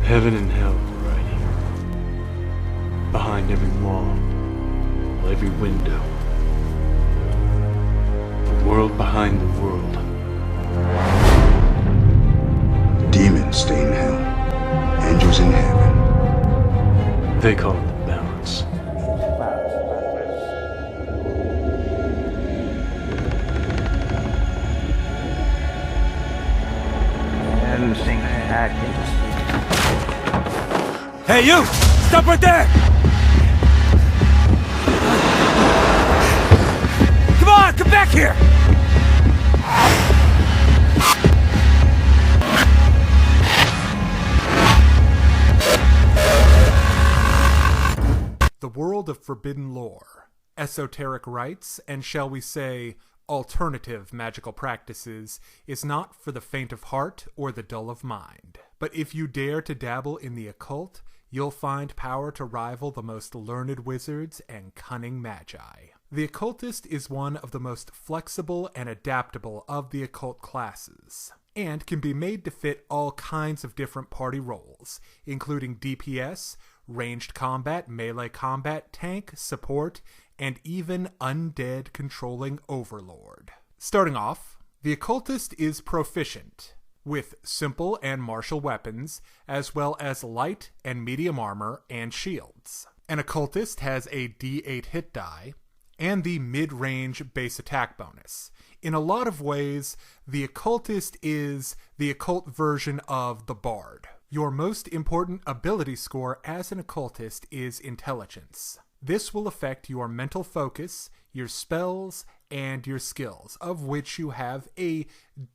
Heaven and hell are right here. Behind every wall, every window. The world behind the world. Demons stay in hell. Angels in heaven. They call it the balance. Hey, you! Stop right there! Come on, come back here! The world of forbidden lore, esoteric rites, and shall we say, alternative magical practices is not for the faint of heart or the dull of mind. But if you dare to dabble in the occult, you'll find power to rival the most learned wizards and cunning magi. The occultist is one of the most flexible and adaptable of the occult classes, and can be made to fit all kinds of different party roles, including DPS, ranged combat, melee combat, tank, support, and even undead controlling overlord. Starting off, the occultist is proficient with simple and martial weapons, as well as light and medium armor and shields. An occultist has a D8 hit die and the mid-range base attack bonus. In a lot of ways, the occultist is the occult version of the bard. Your most important ability score as an occultist is intelligence. This will affect your mental focus, your spells, and your skills, of which you have a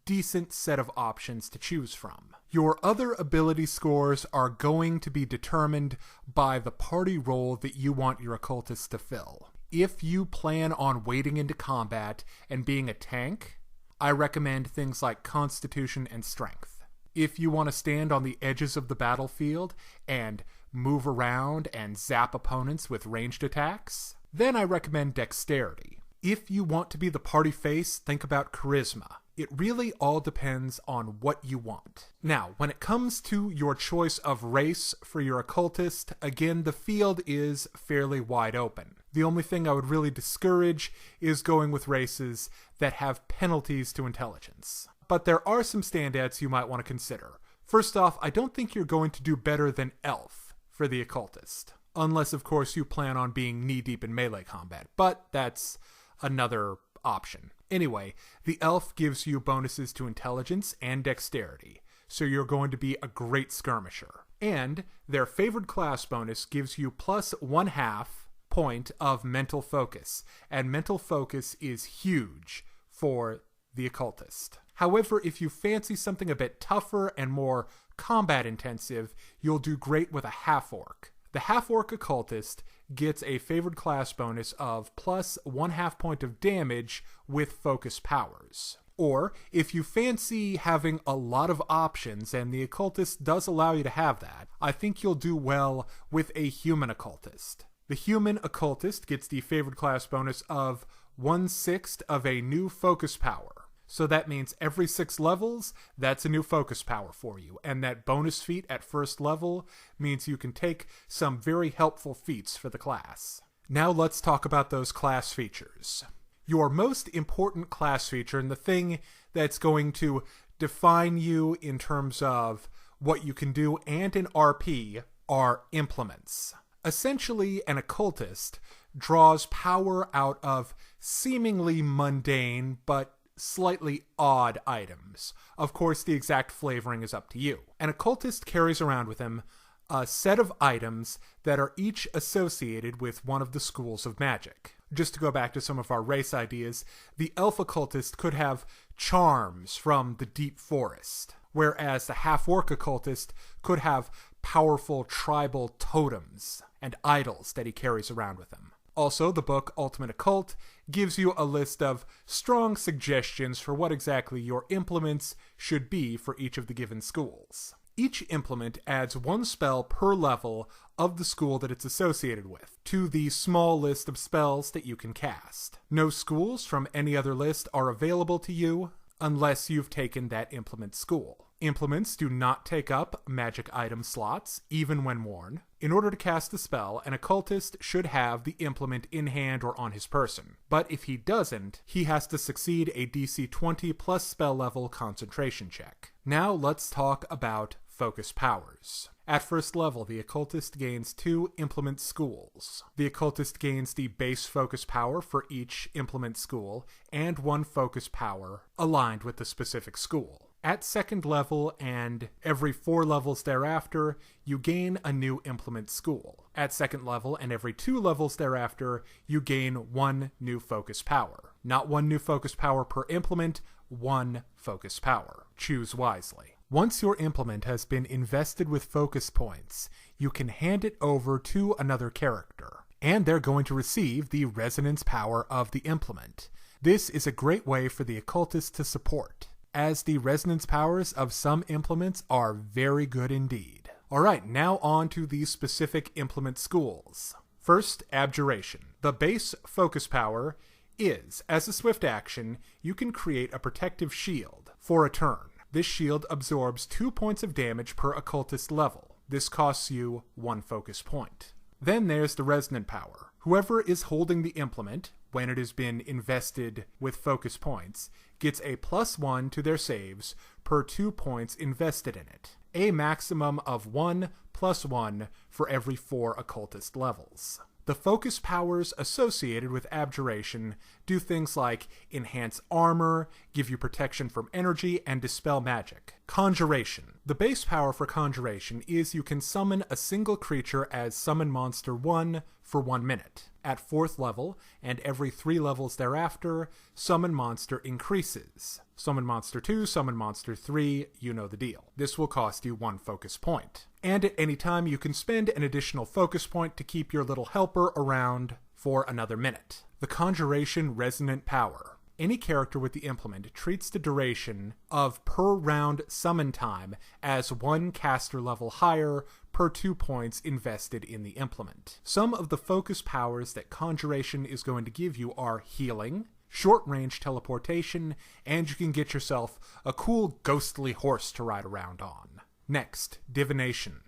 decent set of options to choose from. Your other ability scores are going to be determined by the party role that you want your occultist to fill. If you plan on wading into combat and being a tank, I recommend things like Constitution and Strength. If you want to stand on the edges of the battlefield and move around and zap opponents with ranged attacks, then I recommend Dexterity. If you want to be the party face, think about Charisma. It really all depends on what you want. Now, when it comes to your choice of race for your occultist, again, the field is fairly wide open. The only thing I would really discourage is going with races that have penalties to intelligence. But there are some standouts you might want to consider. First off, I don't think you're going to do better than Elf for the occultist. Unless, of course, you plan on being knee-deep in melee combat. But that's another option. Anyway, the Elf gives you bonuses to intelligence and dexterity, so you're going to be a great skirmisher. And their favored class bonus gives you plus 1/2 point of mental focus, and mental focus is huge for the occultist. However, if you fancy something a bit tougher and more combat intensive, you'll do great with a half-orc. The half-orc occultist gets a favored class bonus of plus 1/2 point of damage with focus powers. Or, if you fancy having a lot of options, and the occultist does allow you to have that, I think you'll do well with a human occultist. The human occultist gets the favored class bonus of 1/6 of a new focus power. So that means every 6 levels, that's a new focus power for you. And that bonus feat at first level means you can take some very helpful feats for the class. Now let's talk about those class features. Your most important class feature, and the thing that's going to define you in terms of what you can do and in RP, are implements. Essentially, an occultist draws power out of seemingly mundane but slightly odd items. Of course, the exact flavoring is up to you. An occultist carries around with him a set of items that are each associated with one of the schools of magic. Just to go back to some of our race ideas, the elf occultist could have charms from the deep forest, whereas the half-orc occultist could have powerful tribal totems and idols that he carries around with him. Also, the book Ultimate Occult gives you a list of strong suggestions for what exactly your implements should be for each of the given schools. Each implement adds 1 spell per level of the school that it's associated with to the small list of spells that you can cast. No schools from any other list are available to you unless you've taken that implement school. Implements do not take up magic item slots, even when worn. In order to cast the spell, an occultist should have the implement in hand or on his person. But if he doesn't, he has to succeed a DC 20 plus spell level concentration check. Now let's talk about focus powers. At first level, the occultist gains 2 implement schools. The occultist gains the base focus power for each implement school, and 1 focus power aligned with the specific school. At second level and every 4 levels thereafter, you gain a new implement school. At second level and every 2 levels thereafter, you gain 1 new focus power. Not 1 new focus power per implement, 1 focus power. Choose wisely. Once your implement has been invested with focus points, you can hand it over to another character, and they're going to receive the resonance power of the implement. This is a great way for the occultist to support, as the resonance powers of some implements are very good indeed. Alright, now on to the specific implement schools. First, Abjuration. The base focus power is, as a swift action, you can create a protective shield for a turn. This shield absorbs 2 points of damage per occultist level. This costs you 1 focus point. Then there's the Resonant Power. Whoever is holding the implement, when it has been invested with focus points, gets a +1 to their saves per 2 points invested in it. A maximum of 1 + 1 for every 4 occultist levels. The focus powers associated with Abjuration do things like enhance armor, give you protection from energy, and dispel magic. Conjuration. The base power for Conjuration is you can summon a single creature as Summon Monster 1 for 1 minute. At 4th level, and every 3 levels thereafter, Summon Monster increases. Summon Monster 2, Summon Monster 3, you know the deal. This will cost you 1 focus point. And at any time you can spend an additional focus point to keep your little helper around for another minute. The Conjuration Resonant Power. Any character with the implement treats the duration of per round summon time as 1 caster level higher per 2 points invested in the implement. Some of the focus powers that Conjuration is going to give you are healing, short-range teleportation, and you can get yourself a cool ghostly horse to ride around on. Next, Divination.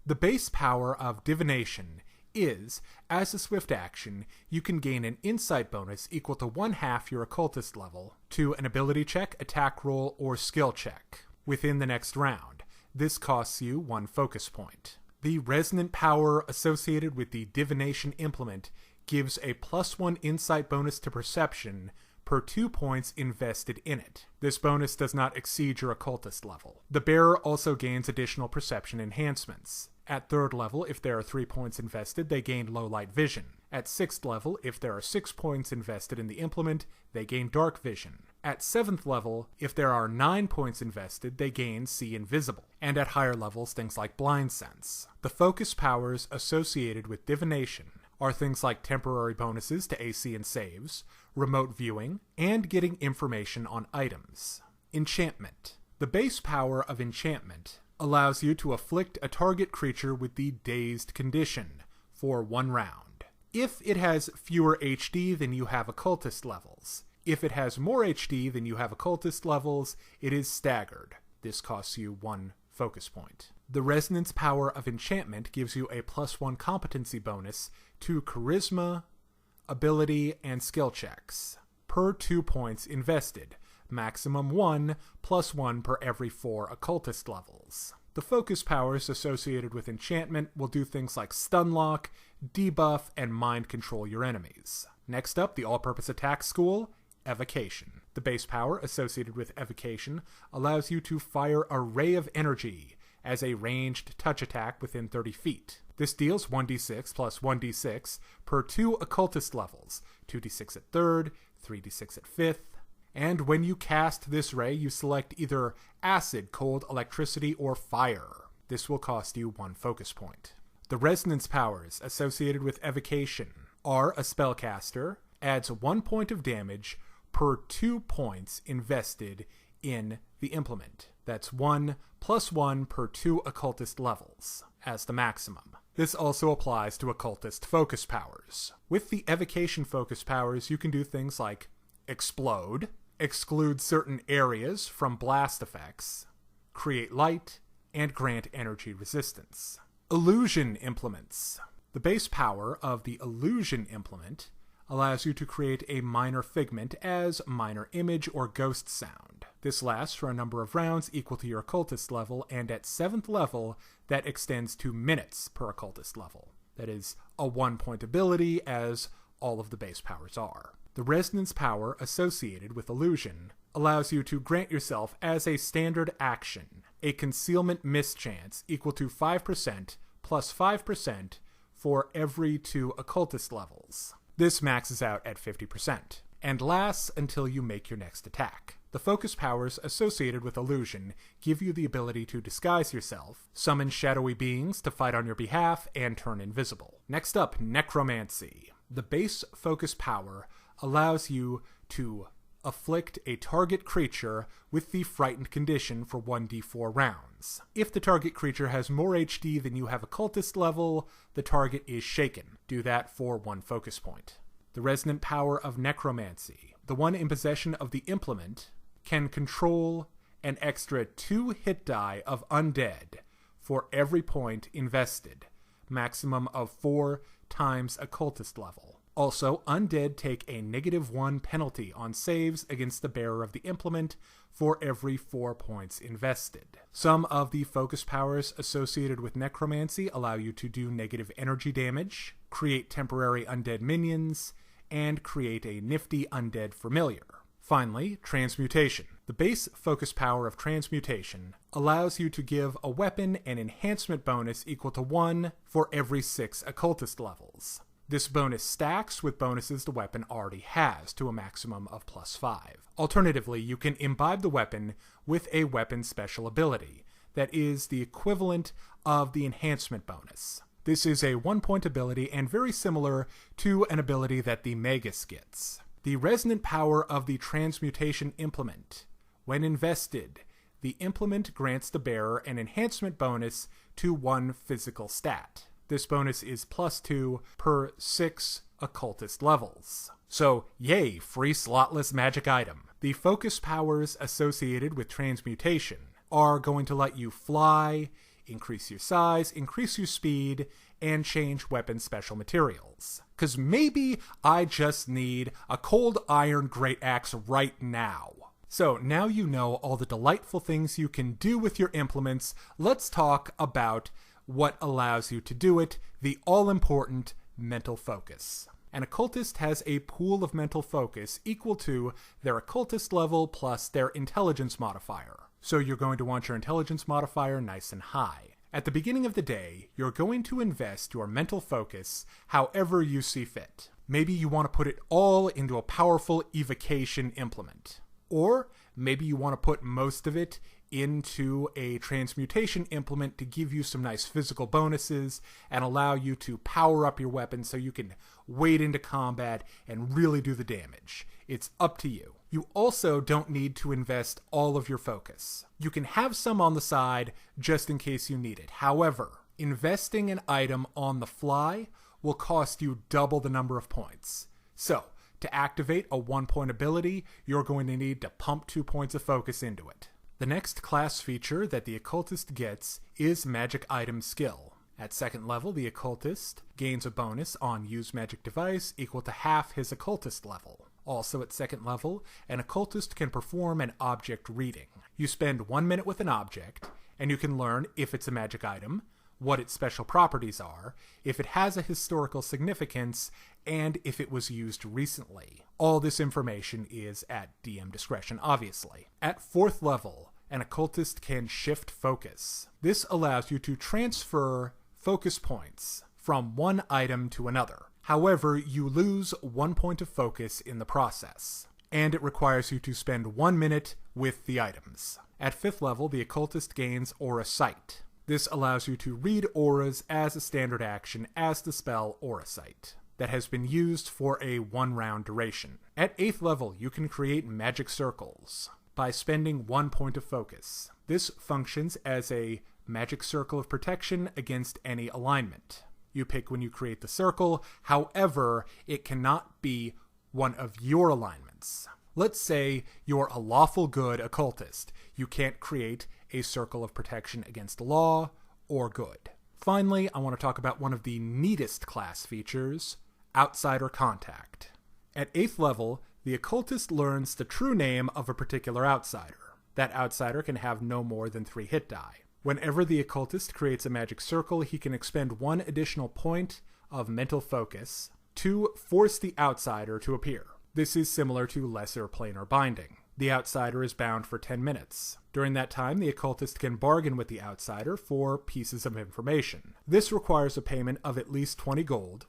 The base power of Divination is, as a swift action, you can gain an insight bonus equal to 1/2 your occultist level to an ability check, attack roll, or skill check within the next round. This costs you 1 focus point. The resonant power associated with the Divination implement gives a +1 insight bonus to perception per 2 points invested in it. This bonus does not exceed your occultist level. The bearer also gains additional perception enhancements. At 3rd level, if there are 3 points invested, they gain low light vision. At 6th level, if there are 6 points invested in the implement, they gain dark vision. At 7th level, if there are 9 points invested, they gain see invisible. And at higher levels, things like blind sense. The focus powers associated with Divination are things like temporary bonuses to AC and saves, remote viewing, and getting information on items. Enchantment. The base power of Enchantment allows you to afflict a target creature with the dazed condition for 1 round. If it has fewer HD than you have occultist levels. If it has more HD than you have occultist levels, it is staggered. This costs you 1 focus point. The resonance power of Enchantment gives you a +1 competency bonus to charisma, ability, and skill checks per 2 points invested. Maximum 1 + 1 per every 4 occultist levels. The focus powers associated with Enchantment will do things like stun lock, debuff, and mind control your enemies. Next up, the all-purpose attack school, Evocation. The base power associated with Evocation allows you to fire a ray of energy as a ranged touch attack within 30 feet. This deals 1d6 + 1d6 per 2 occultist levels, 2d6 at 3rd, 3d6 at 5th, and when you cast this ray, you select either acid, cold, electricity, or fire. This will cost you 1 focus point. The resonance powers associated with Evocation are a spellcaster, adds 1 point of damage per 2 points invested in the implement. That's 1 + 1 per 2 occultist levels, as the maximum. This also applies to occultist focus powers. With the Evocation focus powers, you can do things like explode, exclude certain areas from blast effects, create light, and grant energy resistance. Illusion implements. The base power of the illusion implement allows you to create a minor figment as minor image or ghost sound. This lasts for a number of rounds equal to your occultist level, and at 7th level, that extends to minutes per occultist level. That is a 1-point ability, as all of the base powers are. The resonance power associated with illusion allows you to grant yourself as a standard action a concealment mischance equal to 5% plus 5% for every 2 occultist levels. This maxes out at 50%, and lasts until you make your next attack. The focus powers associated with illusion give you the ability to disguise yourself, summon shadowy beings to fight on your behalf, and turn invisible. Next up, Necromancy. The base focus power allows you to afflict a target creature with the frightened condition for 1d4 rounds. If the target creature has more HD than you have occultist level, the target is shaken. Do that for 1 focus point. The resonant power of Necromancy. The one in possession of the implement can control an extra 2 hit die of undead for every point invested, maximum of 4 times occultist level. Also, undead take a -1 penalty on saves against the bearer of the implement for every 4 points invested. Some of the focus powers associated with Necromancy allow you to do negative energy damage, create temporary undead minions, and create a nifty undead familiar. Finally, Transmutation. The base focus power of Transmutation allows you to give a weapon an enhancement bonus equal to 1 for every 6 occultist levels. This bonus stacks with bonuses the weapon already has to a maximum of +5. Alternatively, you can imbibe the weapon with a weapon special ability that is the equivalent of the enhancement bonus. This is a 1-point ability and very similar to an ability that the Magus gets. The resonant power of the Transmutation implement. When invested, the implement grants the bearer an enhancement bonus to 1 physical stat. This bonus is +2 per 6 occultist levels. So, yay, free slotless magic item. The focus powers associated with Transmutation are going to let you fly, increase your size, increase your speed, and change weapon special materials. Cause maybe I just need a cold iron great axe right now. So now you know all the delightful things you can do with your implements, let's talk about what allows you to do it, the all-important mental focus. An occultist has a pool of mental focus equal to their occultist level plus their intelligence modifier. So you're going to want your intelligence modifier nice and high. At the beginning of the day, you're going to invest your mental focus however you see fit. Maybe you want to put it all into a powerful Evocation implement. Or maybe you want to put most of it into a Transmutation implement to give you some nice physical bonuses and allow you to power up your weapon so you can wade into combat and really do the damage. It's up to you. You also don't need to invest all of your focus. You can have some on the side just in case you need it. However, investing an item on the fly will cost you double the number of points. So, to activate a 1-point ability, you're going to need to pump 2 points of focus into it. The next class feature that the Occultist gets is Magic Item Skill. At 2nd level, the Occultist gains a bonus on Use Magic Device equal to half his Occultist level. Also at 2nd level, an Occultist can perform an object reading. You spend 1 minute with an object, and you can learn if it's a magic item, what its special properties are, if it has a historical significance, and if it was used recently. All this information is at DM discretion, obviously. At 4th level, an occultist can shift focus. This allows you to transfer focus points from one item to another. However, you lose 1 point of focus in the process, and it requires you to spend 1 minute with the items. At 5th level, the occultist gains Aura Sight. This allows you to read auras as a standard action as the spell Aura Sight that has been used for a 1-round duration. At 8th level, you can create magic circles by spending 1 point of focus. This functions as a magic circle of protection against any alignment. You pick when you create the circle, however, it cannot be one of your alignments. Let's say you're a lawful good occultist. You can't create a circle of protection against law or good. Finally, I want to talk about one of the neatest class features, Outsider Contact. At 8th level, the Occultist learns the true name of a particular outsider. That outsider can have no more than 3 hit die. Whenever the Occultist creates a magic circle, he can expend 1 additional point of mental focus to force the outsider to appear. This is similar to lesser planar binding. The outsider is bound for 10 minutes. During that time, the Occultist can bargain with the outsider for pieces of information. This requires a payment of at least 20 gold,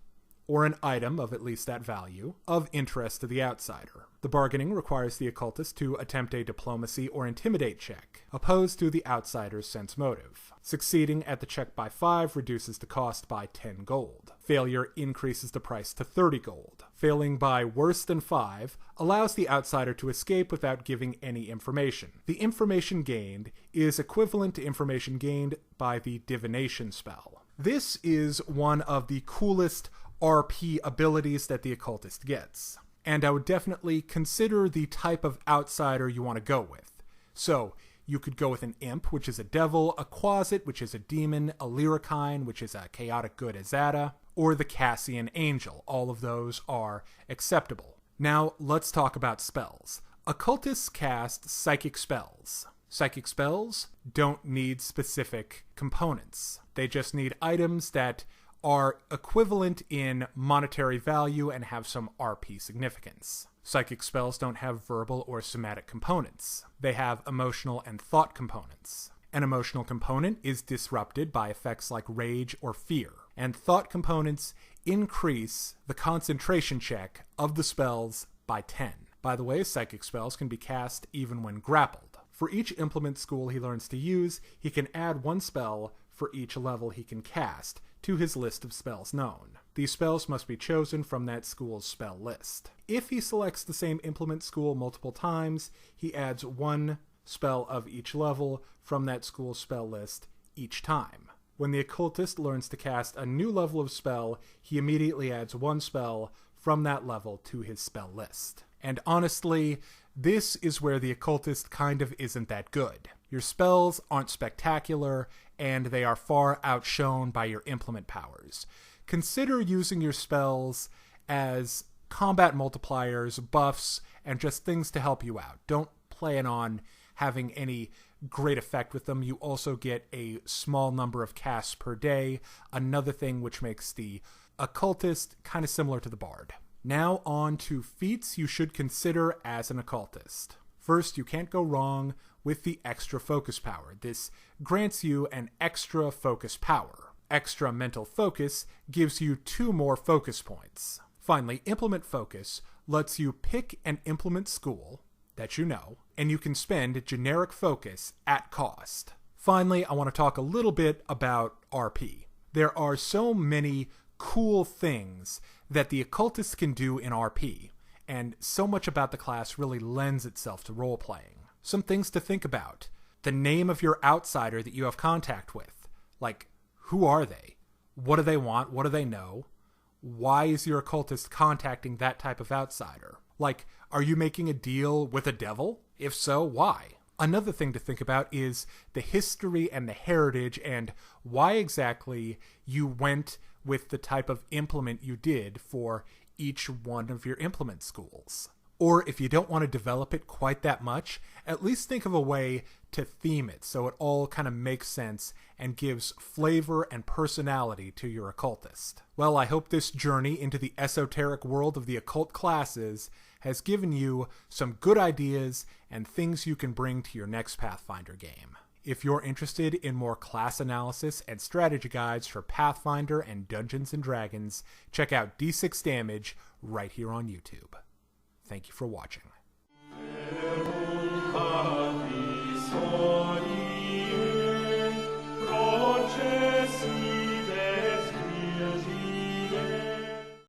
or an item of at least that value, of interest to the outsider. The bargaining requires the Occultist to attempt a diplomacy or intimidate check, opposed to the outsider's sense motive. Succeeding at the check by 5 reduces the cost by 10 gold. Failure increases the price to 30 gold. Failing by worse than 5 allows the outsider to escape without giving any information. The information gained is equivalent to information gained by the Divination spell. This is one of the coolest RP abilities that the Occultist gets, and I would definitely consider the type of outsider you want to go with. So, you could go with an imp, which is a devil, a quasit, which is a demon, a lyrikine, which is a chaotic good Azada, or the Cassian angel. All of those are acceptable. Now, let's talk about spells. Occultists cast psychic spells. Psychic spells don't need specific components. They just need items that are equivalent in monetary value and have some RP significance. Psychic spells don't have verbal or somatic components. They have emotional and thought components. An emotional component is disrupted by effects like rage or fear, and thought components increase the concentration check of the spells by 10. By the way, psychic spells can be cast even when grappled. For each implement school he learns to use, he can add 1 spell for each level he can cast to his list of spells known. These spells must be chosen from that school's spell list. If he selects the same implement school multiple times, he adds 1 spell of each level from that school's spell list each time. When the Occultist learns to cast a new level of spell, he immediately adds 1 spell from that level to his spell list. And honestly, this is where the Occultist kind of isn't that good. Your spells aren't spectacular, and they are far outshone by your implement powers. Consider using your spells as combat multipliers, buffs, and just things to help you out. Don't plan on having any great effect with them. You also get a small number of casts per day, another thing which makes the Occultist kind of similar to the Bard. Now on to feats you should consider as an Occultist. First, you can't go wrong with the extra focus power. This grants you an extra focus power. Extra mental focus gives you 2 more focus points. Finally, implement focus lets you pick an implement school that you know, and you can spend generic focus at cost. Finally, I want to talk a little bit about RP. There are so many cool things that the Occultist can do in RP, and so much about the class really lends itself to role-playing. Some things to think about. The name of your outsider that you have contact with. Like, who are they? What do they want? What do they know? Why is your Occultist contacting that type of outsider? Like, are you making a deal with a devil? If so, why? Another thing to think about is the history and the heritage and why exactly you went with the type of implement you did for each one of your implement schools. Or if you don't want to develop it quite that much, at least think of a way to theme it so it all kind of makes sense and gives flavor and personality to your Occultist. Well, I hope this journey into the esoteric world of the occult classes has given you some good ideas and things you can bring to your next Pathfinder game. If you're interested in more class analysis and strategy guides for Pathfinder and Dungeons & Dragons, check out D6 Damage right here on YouTube. Thank you for watching.